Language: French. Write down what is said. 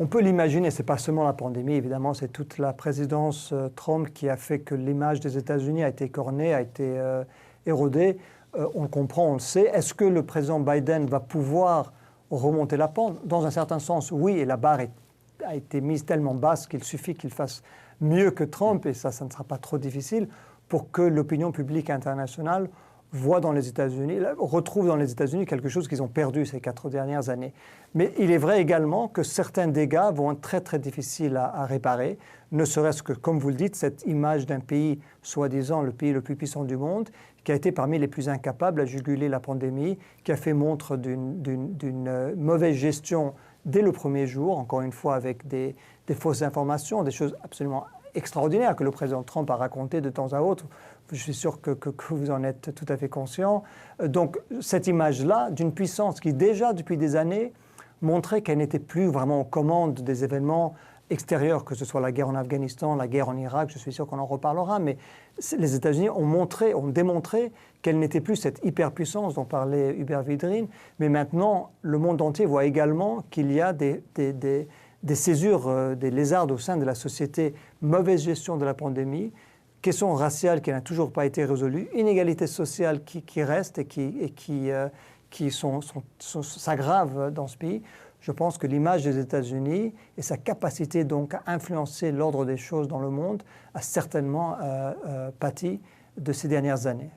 On peut l'imaginer, ce n'est pas seulement la pandémie, évidemment, c'est toute la présidence Trump qui a fait que l'image des États-Unis a été écornée, a été érodée. On le comprend, on le sait. Est-ce que le président Biden va pouvoir remonter la pente? Dans un certain sens, oui, et la barre a été mise tellement basse qu'il suffit qu'il fasse mieux que Trump, et ça ne sera pas trop difficile, pour que l'opinion publique internationale retrouve dans les États-Unis quelque chose qu'ils ont perdu ces 4 dernières années. Mais il est vrai également que certains dégâts vont être très très difficiles à réparer, ne serait-ce que, comme vous le dites, cette image d'un pays, soi-disant le pays le plus puissant du monde, qui a été parmi les plus incapables à juguler la pandémie, qui a fait montre d'une mauvaise gestion dès le premier jour, encore une fois avec des fausses informations, des choses absolument extraordinaires que le président Trump a racontées de temps à autre. Je suis sûr que vous en êtes tout à fait conscient. Donc cette image-là d'une puissance qui déjà depuis des années montrait qu'elle n'était plus vraiment aux commandes des événements extérieurs, que ce soit la guerre en Afghanistan, la guerre en Irak, je suis sûr qu'on en reparlera, mais les États-Unis ont démontré qu'elle n'était plus cette hyperpuissance dont parlait Hubert Védrine, mais maintenant le monde entier voit également qu'il y a des césures, des lézardes au sein de la société, mauvaise gestion de la pandémie, question raciale qui n'a toujours pas été résolue, inégalité sociale qui reste et qui s'aggravent dans ce pays. Je pense que l'image des États-Unis et sa capacité donc à influencer l'ordre des choses dans le monde a certainement pâti de ces dernières années.